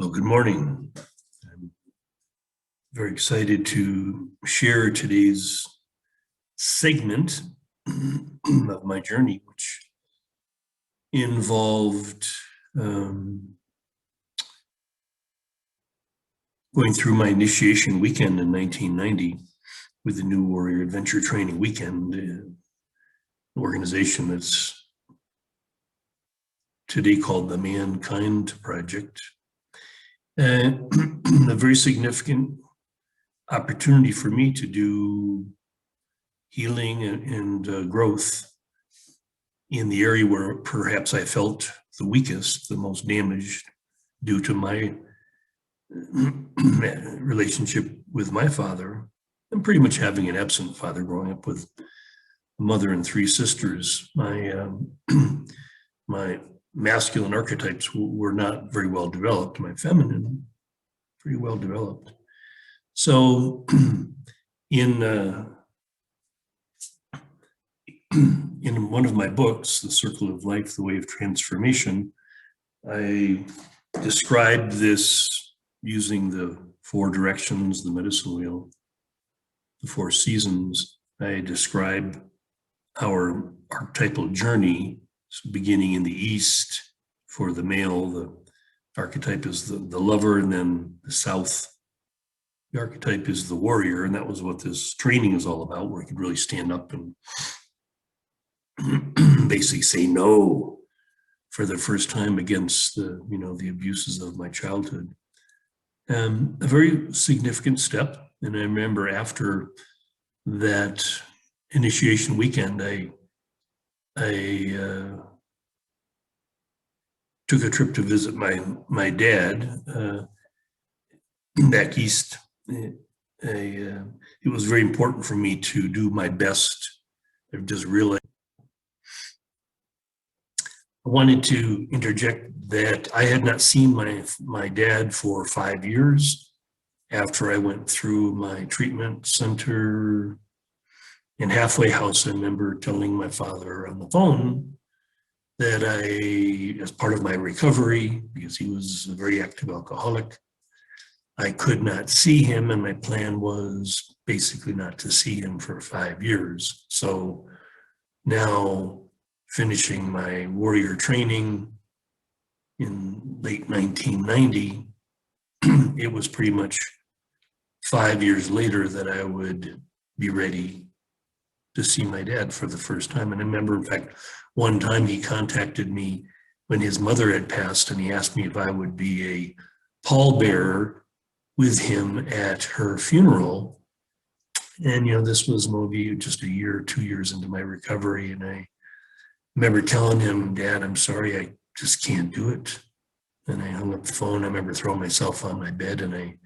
Well, good morning. I'm very excited to share today's segment of my journey, which involved going through my initiation weekend in 1990 with the New Warrior Adventure Training Weekend, an organization that's today called the Mankind Project. And a very significant opportunity for me to do healing and growth in the area where perhaps I felt the weakest, the most damaged, due to my relationship with my father, and pretty much having an absent father growing up with a mother and three sisters. My masculine archetypes were not very well developed. My feminine, pretty well developed. So in one of my books, The Circle of Life, The Way of Transformation, I described this using the four directions, the medicine wheel, the four seasons. I describe our archetypal journey beginning in the East for the male. The archetype is the lover, and then the South, the archetype is the warrior, and that was what this training is all about, where you could really stand up and basically say no for the first time against the abuses of my childhood. A very significant step. And I remember after that initiation weekend, I took a trip to visit my dad back east. It was very important for me to do my best. I just realized I wanted to interject that I had not seen my dad for 5 years after I went through my treatment center in halfway house. I remember telling my father on the phone that as part of my recovery, because he was a very active alcoholic, I could not see him, and my plan was basically not to see him for 5 years. So now, finishing my warrior training in late 1990, it was pretty much 5 years later that I would be ready to see my dad for the first time. And I remember, in fact, one time he contacted me when his mother had passed, and he asked me if I would be a pallbearer with him at her funeral. And, this was maybe just a year or 2 years into my recovery. And I remember telling him, Dad, I'm sorry, I just can't do it. And I hung up the phone. I remember throwing myself on my bed, and I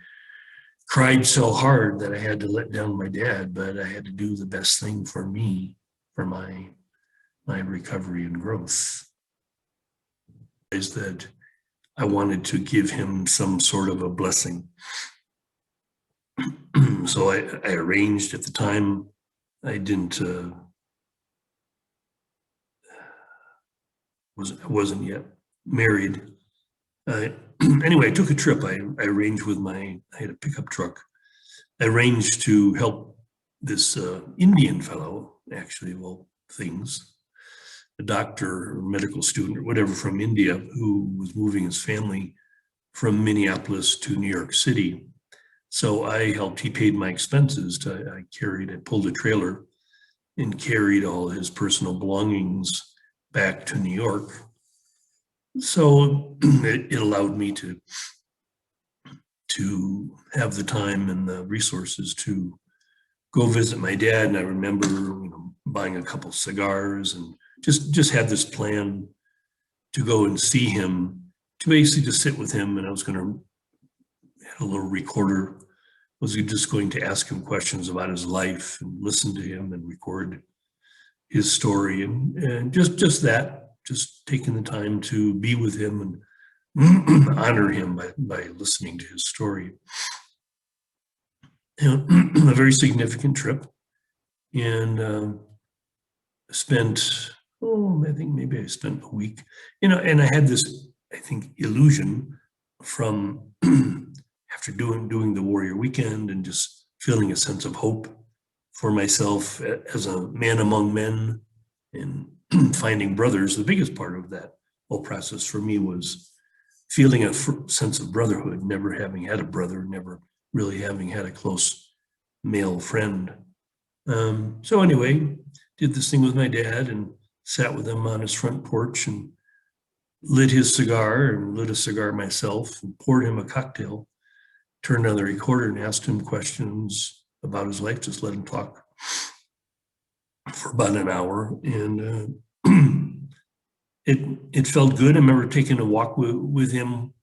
cried so hard that I had to let down my dad, but I had to do the best thing for me, for my recovery and growth. Is that I wanted to give him some sort of a blessing. So I arranged at the time. I wasn't yet married. Anyway, I took a trip. I arranged with I had a pickup truck. I arranged to help this Indian fellow, actually, of all things, a doctor or medical student or whatever from India, who was moving his family from Minneapolis to New York City. So I helped. He paid my expenses. I pulled a trailer and carried all his personal belongings back to New York. So it allowed me to have the time and the resources to go visit my dad. And I remember buying a couple cigars and just had this plan to go and see him, to basically just sit with him. And I was going to have a little recorder. I was just going to ask him questions about his life and listen to him and record his story, and just taking the time to be with him and honor him by listening to his story. A very significant trip, and spent, I think maybe I spent a week, and I had this, I think, illusion from after doing the warrior weekend and just feeling a sense of hope for myself as a man among men and finding brothers. The biggest part of that whole process for me was feeling a sense of brotherhood, never having had a brother, never really having had a close male friend. So anyway, did this thing with my dad and sat with him on his front porch and lit his cigar and lit a cigar myself and poured him a cocktail, turned on the recorder and asked him questions about his life, just let him talk for about an hour. And it felt good. I remember taking a walk with him.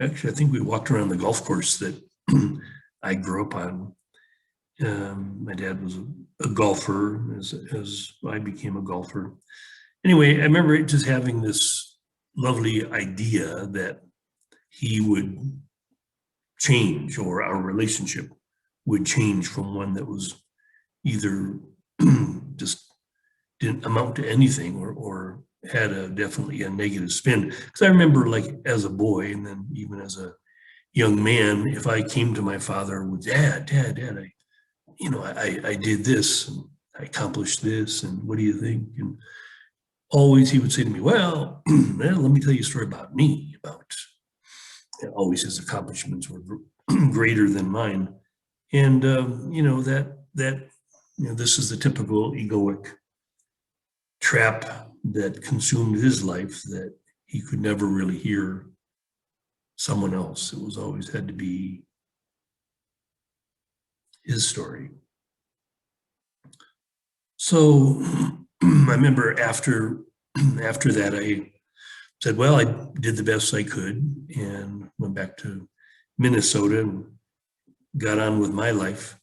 Actually, I think we walked around the golf course that I grew up on. My dad was a golfer as I became a golfer. Anyway, I remember just having this lovely idea that he would change, or our relationship would change from one that was either just didn't amount to anything or had definitely a negative spin. Because I remember, like, as a boy and then even as a young man, if I came to my father with, Dad, I did this and I accomplished this, and what do you think? And always he would say to me, well, let me tell you a story about me, always his accomplishments were greater than mine. And, this is the typical egoic trap that consumed his life, that he could never really hear someone else. It was always had to be his story. So I remember after that, I said, well, I did the best I could and went back to Minnesota and got on with my life.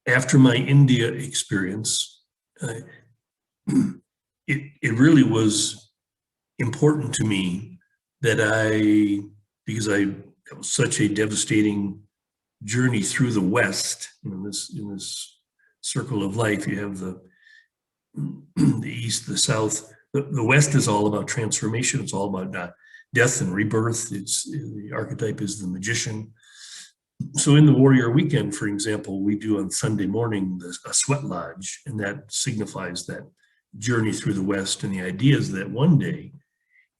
After my India experience, it really was important to me that because it was such a devastating journey through the West. In this circle of life, you have the East, the South. The West is all about transformation. It's all about death and rebirth. The archetype is the magician. So in the Warrior Weekend, for example, we do on Sunday morning a sweat lodge, and that signifies that journey through the West. And the idea is that one day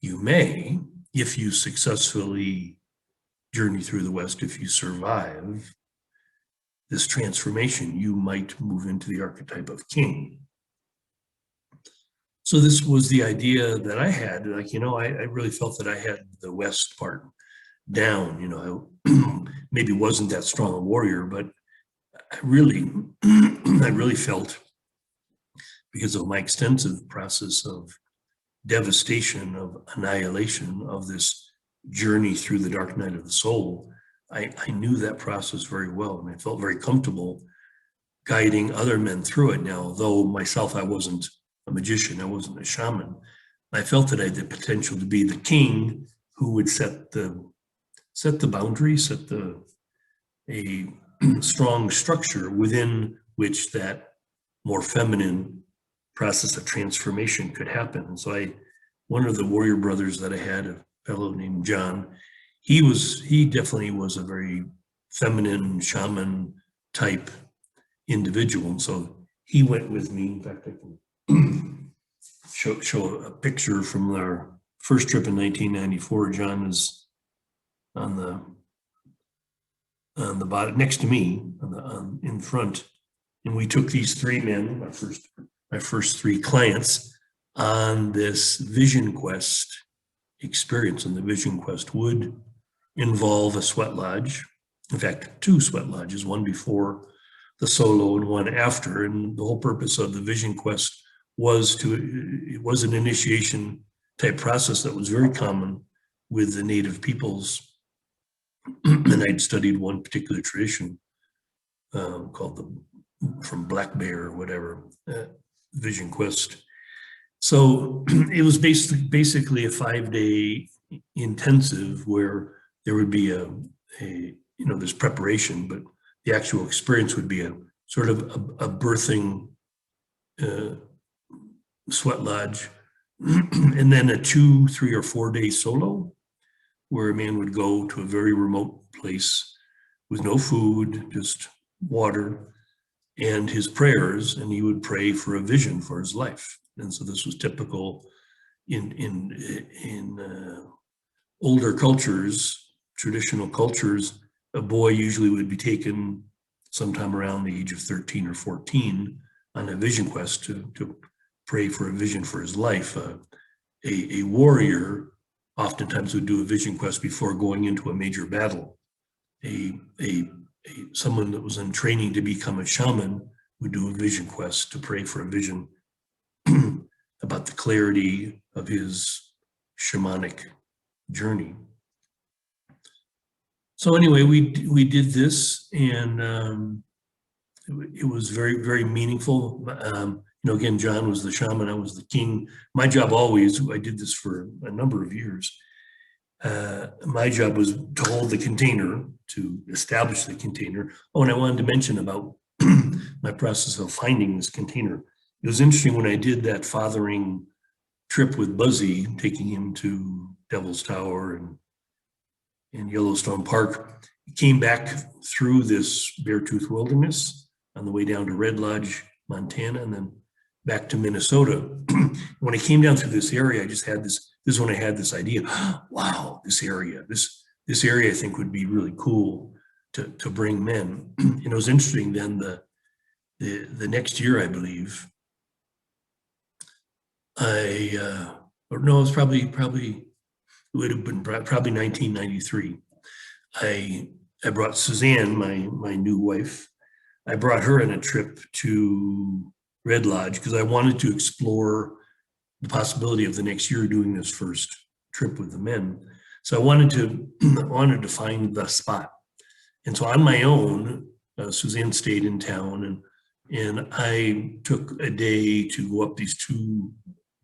you may, if you successfully journey through the West, if you survive this transformation, you might move into the archetype of king. So this was the idea that I had. I really felt that I had the West part down. I maybe wasn't that strong a warrior, but I really felt, because of my extensive process of devastation, of annihilation, of this journey through the dark night of the soul, I knew that process very well, and I felt very comfortable guiding other men through it. Now, though myself, I wasn't a magician, I wasn't a shaman, I felt that I had the potential to be the king who would set the boundary, set a strong structure within which that more feminine process of transformation could happen. And so one of the warrior brothers that I had, a fellow named John, he definitely was a very feminine shaman type individual. And so he went with me. In fact, I can show a picture from our first trip in 1994. John is on the bottom next to me in front, and we took these three men, my first three clients, on this vision quest experience. And the vision quest would involve a sweat lodge, in fact, two sweat lodges, one before the solo and one after. And the whole purpose of the vision quest was an initiation type process that was very common with the native peoples. And I'd studied one particular tradition called from Black Bear or whatever, Vision Quest. So it was basically a 5-day intensive where there would be this preparation, but the actual experience would be a sort of a birthing sweat lodge, and then a 2, 3, or 4 day solo where a man would go to a very remote place with no food, just water and his prayers, and he would pray for a vision for his life. And so this was typical in older cultures, traditional cultures. A boy usually would be taken sometime around the age of 13 or 14 on a vision quest to pray for a vision for his life. A warrior oftentimes would do a vision quest before going into a major battle. Someone that was in training to become a shaman would do a vision quest to pray for a vision about the clarity of his shamanic journey. So anyway, we did this, and it was very, very meaningful. Again, John was the shaman, I was the king. My job always, I did this for a number of years. My job was to hold the container, to establish the container. Oh, and I wanted to mention about my process of finding this container. It was interesting when I did that fathering trip with Buzzy, taking him to Devil's Tower and Yellowstone Park. He came back through this Beartooth Wilderness on the way down to Red Lodge, Montana, and then back to Minnesota. When I came down through this area, I just had this is when I had this idea, wow, this area I think would be really cool to bring men. And it was interesting then the next year, I believe, or no, it was probably it would have been probably 1993. I brought Suzanne, my new wife, I brought her on a trip to Red Lodge because I wanted to explore the possibility of the next year doing this first trip with the men. So I wanted to find the spot. And so on my own, Suzanne stayed in town, and I took a day to go up these 2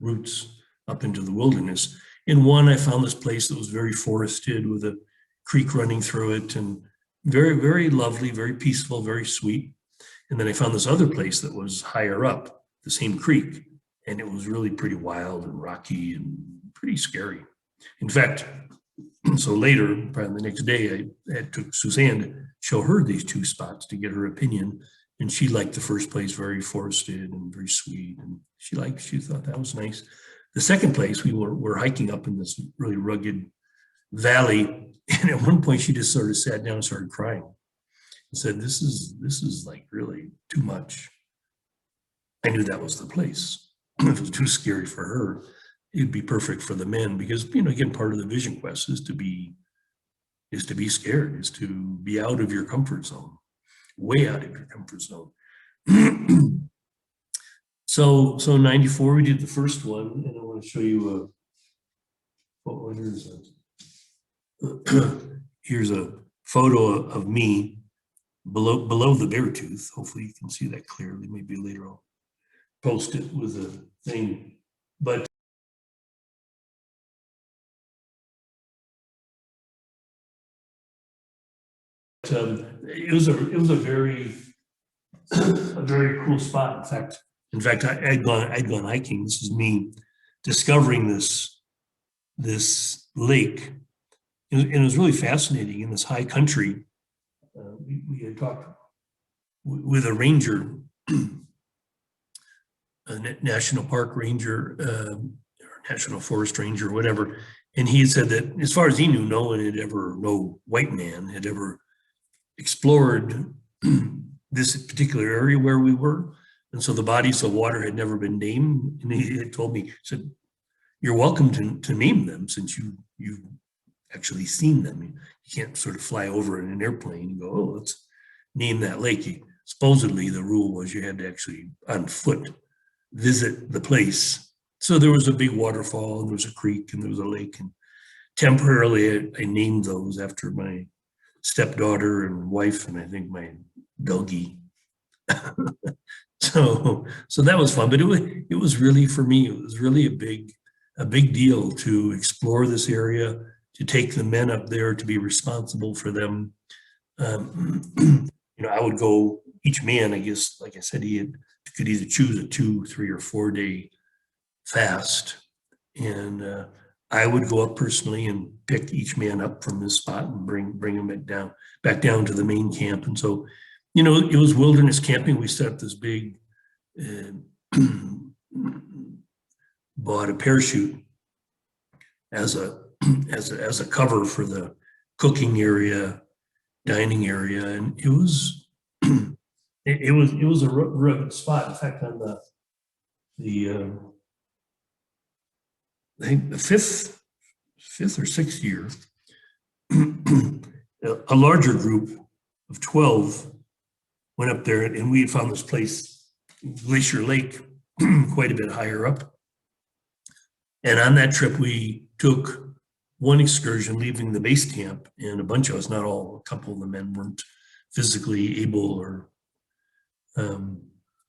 routes up into the wilderness. In one, I found this place that was very forested with a creek running through it, and very, very lovely, very peaceful, very sweet. And then I found this other place that was higher up the same creek, and it was really pretty wild and rocky and pretty scary. In fact, so later, probably the next day, I took Suzanne to show her these 2 spots to get her opinion. And she liked the first place, very forested and very sweet. And she thought that was nice. The second place, we were hiking up in this really rugged valley. And at one point, she just sort of sat down and started crying and said, this is like really too much. I knew that was the place. If it was too scary for her, it'd be perfect for the men because, again, part of the vision quest is to be scared, is to be out of your comfort zone, way out of your comfort zone. So 94, we did the first one, and I want to show you here's a photo of me below the Beartooth. Hopefully you can see that clearly. Maybe later I'll post it with a thing, but it was a very cool spot. In fact, I'd gone hiking. This is me discovering this lake, and it was really fascinating in this high country. We had talked with a ranger, a national park ranger, or national forest ranger, or whatever, and he had said that as far as he knew, no white man had ever explored this particular area where we were. And so the bodies of water had never been named. And he had told me, he said, you're welcome to name them since you've actually seen them. You can't sort of fly over in an airplane and go, oh, let's name that lake. Supposedly the rule was you had to actually on foot visit the place. So there was a big waterfall, and there was a creek, and there was a lake. And temporarily I named those after my stepdaughter and wife, and I think my doggie. So that was fun, but it was really, for me, it was really a big deal to explore this area, to take the men up there, to be responsible for them. I would go, each man, I guess, like I said, could either choose a 2, 3, or 4 day fast. And I would go up personally and pick each man up from this spot and bring him back down to the main camp. And so, it was wilderness camping. We set up this big, bought a parachute as a as a cover for the cooking area, dining area, and it was it was a rugged spot. In fact, on the I think the fifth or sixth year, a larger group of 12 went up there, and we had found this place, Glacier Lake, quite a bit higher up. And on that trip, we took one excursion leaving the base camp, and a bunch of us, not all, a couple of the men weren't physically able or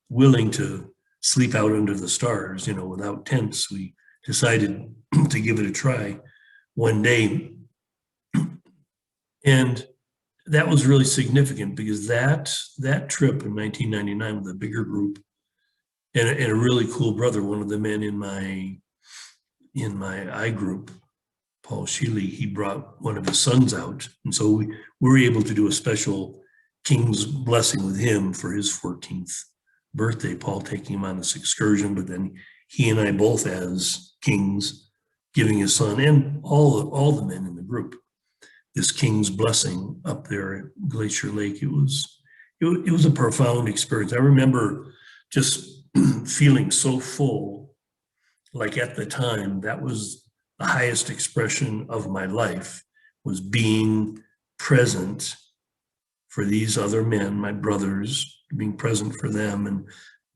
willing to sleep out under the stars, without tents. We decided to give it a try one day. And that was really significant because that trip in 1999 with a bigger group and a really cool brother, one of the men in my I group, Paul Sheely, he brought one of his sons out. And so we were able to do a special King's blessing with him for his 14th birthday, Paul taking him on this excursion, but then he and I both as Kings giving his son and all the men in the group this King's blessing up there at Glacier Lake. It was a profound experience. I remember just feeling so full, like at the time, that was the highest expression of my life, was being present for these other men, my brothers, being present for them and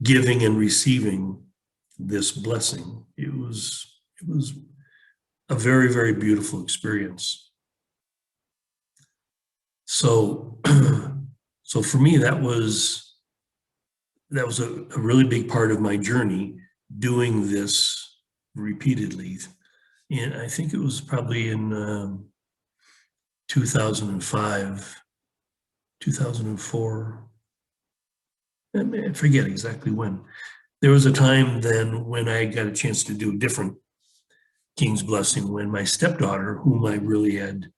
giving and receiving this blessing. It was a very, very beautiful experience. So for me, that was a really big part of my journey, doing this repeatedly. And I think it was probably in 2005, 2004. I forget exactly when. There was a time then when I got a chance to do a different King's blessing, when my stepdaughter, whom I really had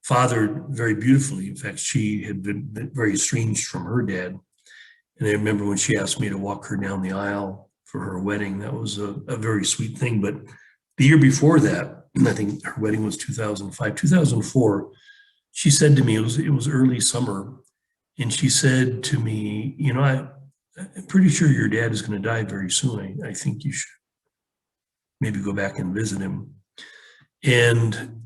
fathered very beautifully. In fact, she had been very estranged from her dad. And I remember when she asked me to walk her down the aisle for her wedding, that was a very sweet thing. But the year before that, I think her wedding was 2005, 2004, she said to me, it was early summer, and she said to me, I'm pretty sure your dad is going to die very soon. I think you should maybe go back and visit him. And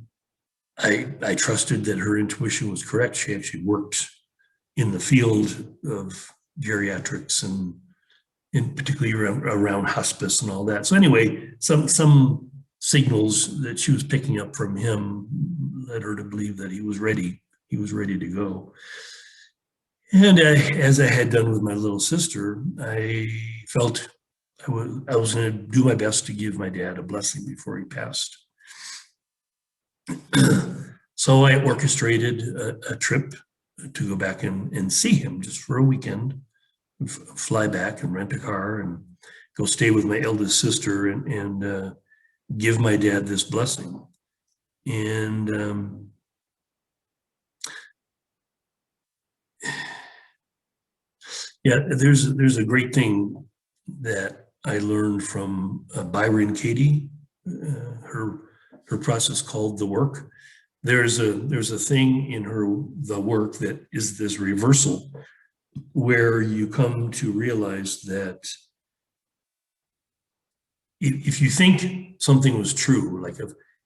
I trusted that her intuition was correct. She actually worked in the field of geriatrics and particularly around hospice and all that. So anyway, some signals that she was picking up from him led her to believe that he was ready. He was ready to go. And as I had done with my little sister, I felt I was going to do my best to give my dad a blessing before he passed. So I orchestrated a trip to go back and see him just for a weekend, fly back and rent a car and go stay with my eldest sister and give my dad this blessing. And yeah, there's a great thing that I learned from Byron Katie, her process called the work. There's a thing in the work that is this reversal, where you come to realize that if you think something was true, like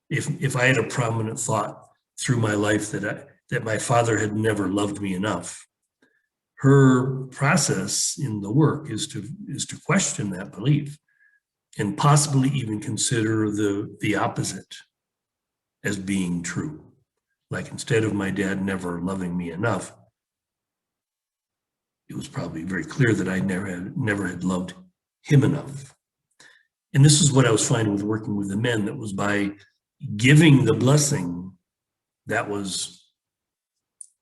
if I had a prominent thought through my life that my father had never loved me enough, her process in the work is to question that belief and possibly even consider the opposite as being true. Like, instead of my dad never loving me enough, it was probably very clear that I never had loved him enough. And this is what I was finding with working with the men, that was by giving the blessing, that's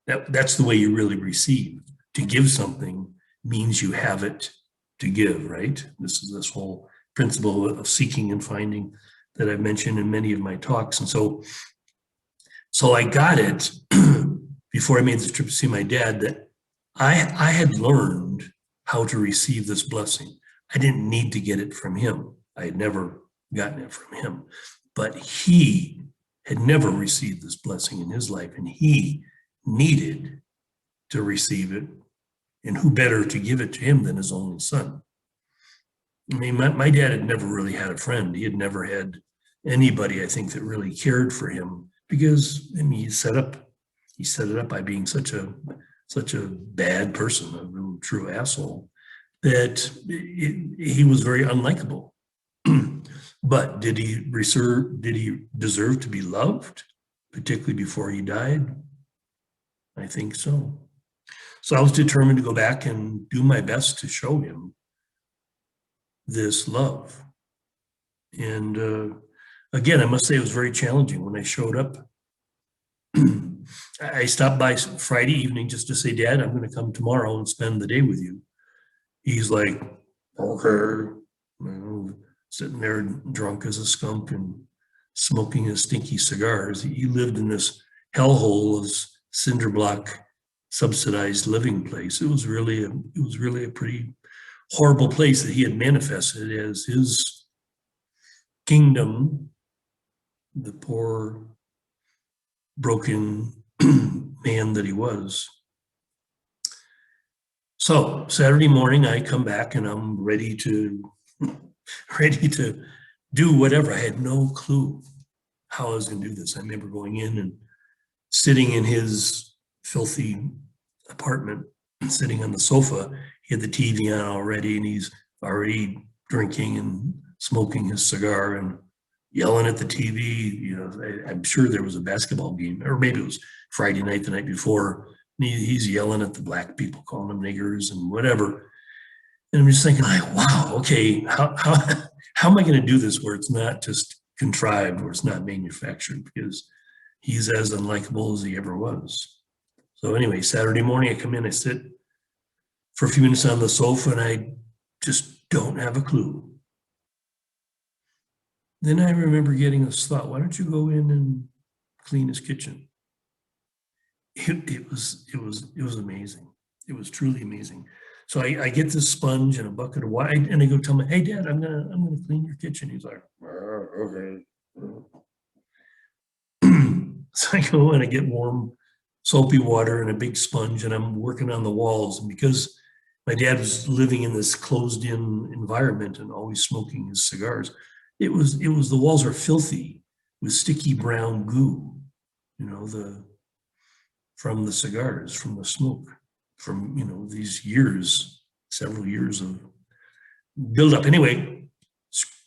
the way you really receive. To give something means you have it to give, right? This is this whole principle of seeking and finding that I've mentioned in many of my talks. And so I got it before I made the trip to see my dad, that I had learned how to receive this blessing. I didn't need to get it from him. I had never gotten it from him, but he had never received this blessing in his life, and he needed to receive it. And who better to give it to him than his only son? I mean, my dad had never really had a friend. He had never had anybody, I think, that really cared for him, because I mean, he set it up by being such a bad person, a real true asshole, that he was very unlikable. But did he deserve to be loved, particularly before he died? I think so. So I was determined to go back and do my best to show him this love. And again, I must say it was very challenging when I showed up. I stopped by Friday evening just to say, Dad, I'm going to come tomorrow and spend the day with you. He's like, okay, sitting there drunk as a skunk and smoking his stinky cigars. He lived in this hellhole of cinder block subsidized living place. It was really a pretty horrible place that he had manifested as his kingdom. The poor, broken man that he was. So Saturday morning, I come back and I'm ready to do whatever. I had no clue how I was going to do this. I remember going in and sitting in his filthy apartment, sitting on the sofa. He had the TV on already, and he's already drinking and smoking his cigar and yelling at the TV. You know, I'm sure there was a basketball game, or maybe it was Friday night, the night before. He's yelling at the black people, calling them niggers and whatever. And I'm just thinking, like, wow, okay, how am I going to do this where it's not just contrived, where it's not manufactured? Because he's as unlikable as he ever was. So anyway, Saturday morning, I come in, I sit for a few minutes on the sofa, and I just don't have a clue. Then I remember getting this thought, why don't you go in and clean his kitchen? It was amazing. It was truly amazing. So I get this sponge and a bucket of water, and I go tell him, hey, Dad, I'm gonna clean your kitchen. He's like, okay. So I go and I get warm, soapy water and a big sponge, and I'm working on the walls. And because my dad was living in this closed-in environment and always smoking his cigars, it was the walls are filthy with sticky brown goo, you know, from the cigars, from the smoke, from, you know, these years, several years of buildup. Anyway,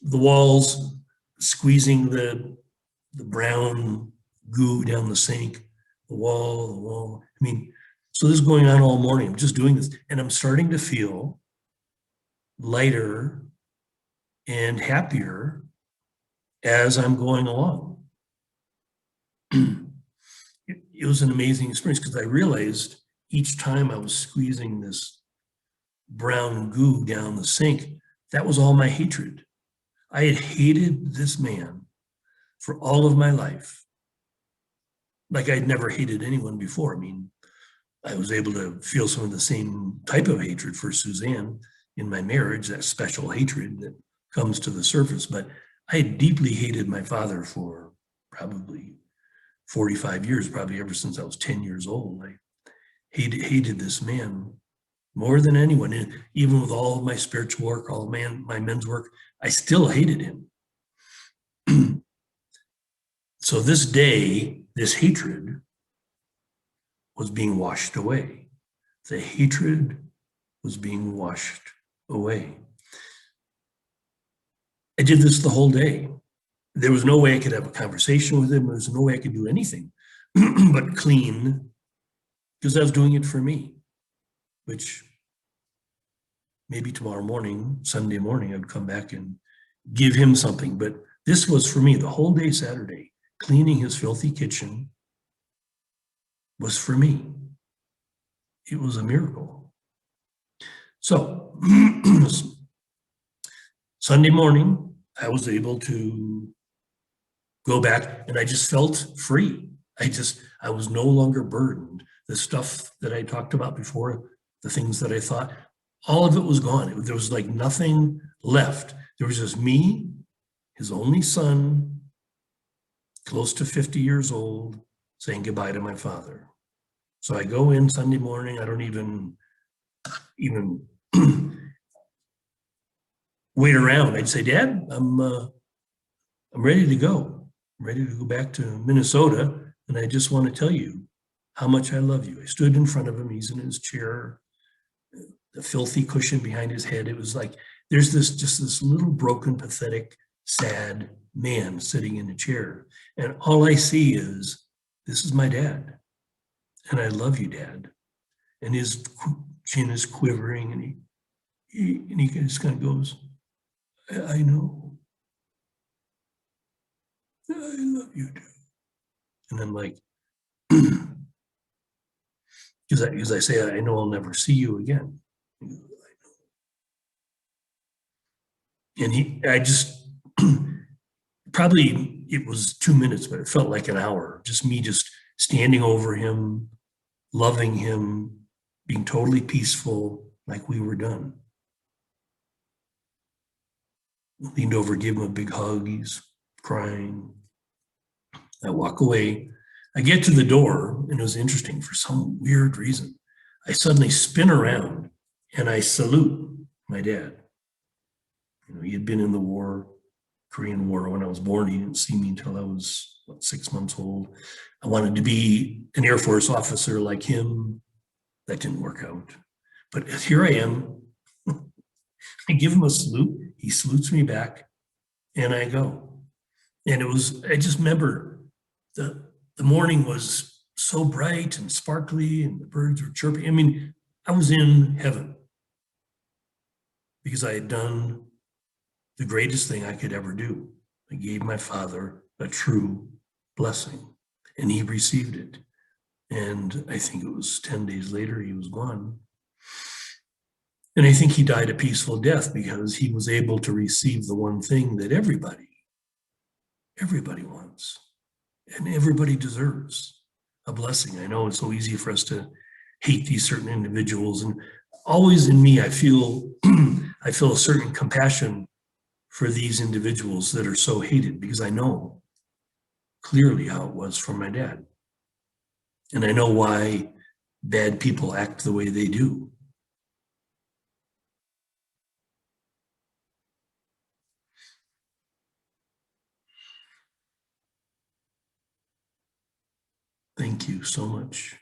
the walls, squeezing the brown goo down the sink, the wall. I mean, so this is going on all morning. I'm just doing this, and I'm starting to feel lighter and happier as I'm going along. It was an amazing experience, because I realized each time I was squeezing this brown goo down the sink, that was all my hatred. I had hated this man for all of my life, like I'd never hated anyone before. I mean, I was able to feel some of the same type of hatred for Suzanne in my marriage, that special hatred that comes to the surface. But I had deeply hated my father for probably 45 years, probably ever since I was 10 years old. I hated this man more than anyone. And even with all of my spiritual work, all of my men's work, I still hated him. So this day, this hatred was being washed away. The hatred was being washed away. I did this the whole day. There was no way I could have a conversation with him. There was no way I could do anything but clean, because I was doing it for me, which maybe tomorrow morning, Sunday morning, I'd come back and give him something. But this was for me. The whole day Saturday, cleaning his filthy kitchen was for me. It was a miracle. So Sunday morning, I was able to go back and I just felt free. I was no longer burdened. The stuff that I talked about before, the things that I thought, all of it was gone. There was like nothing left. There was just me, his only son, close to 50 years old, saying goodbye to my father. So I go in Sunday morning. I don't even wait around. I'd say, Dad, I'm ready to go. I'm ready to go back to Minnesota, and I just want to tell you how much I love you. I stood in front of him. He's in his chair, the filthy cushion behind his head. It was like there's this little broken, pathetic, sad man sitting in a chair, and all I see is this is my dad, and I love you, Dad. And his chin is quivering, and he just kind of goes, I know, I love you too. And I'm like, because I say, I know I'll never see you again. And I just, probably it was 2 minutes, but it felt like an hour. Just me just standing over him, loving him, being totally peaceful, like we were done. I leaned over, gave him a big hug. He's crying. I walk away. I get to the door, and it was interesting for some weird reason. I suddenly spin around and I salute my dad. He had been in the war, Korean War. When I was born, he didn't see me until I was 6 months old. I wanted to be an Air Force officer like him. That didn't work out. But here I am. I give him a salute. He salutes me back, and I go. And I just remember the morning was so bright and sparkly, and the birds were chirping. I mean, I was in heaven because I had done the greatest thing I could ever do. I gave my father a true blessing, and he received it. And I think it was 10 days later, he was gone. And I think he died a peaceful death because he was able to receive the one thing that everybody wants and everybody deserves, a blessing. I know it's so easy for us to hate these certain individuals, and always in me, I feel I feel a certain compassion for these individuals that are so hated, because I know clearly how it was for my dad. And I know why bad people act the way they do. Thank you so much.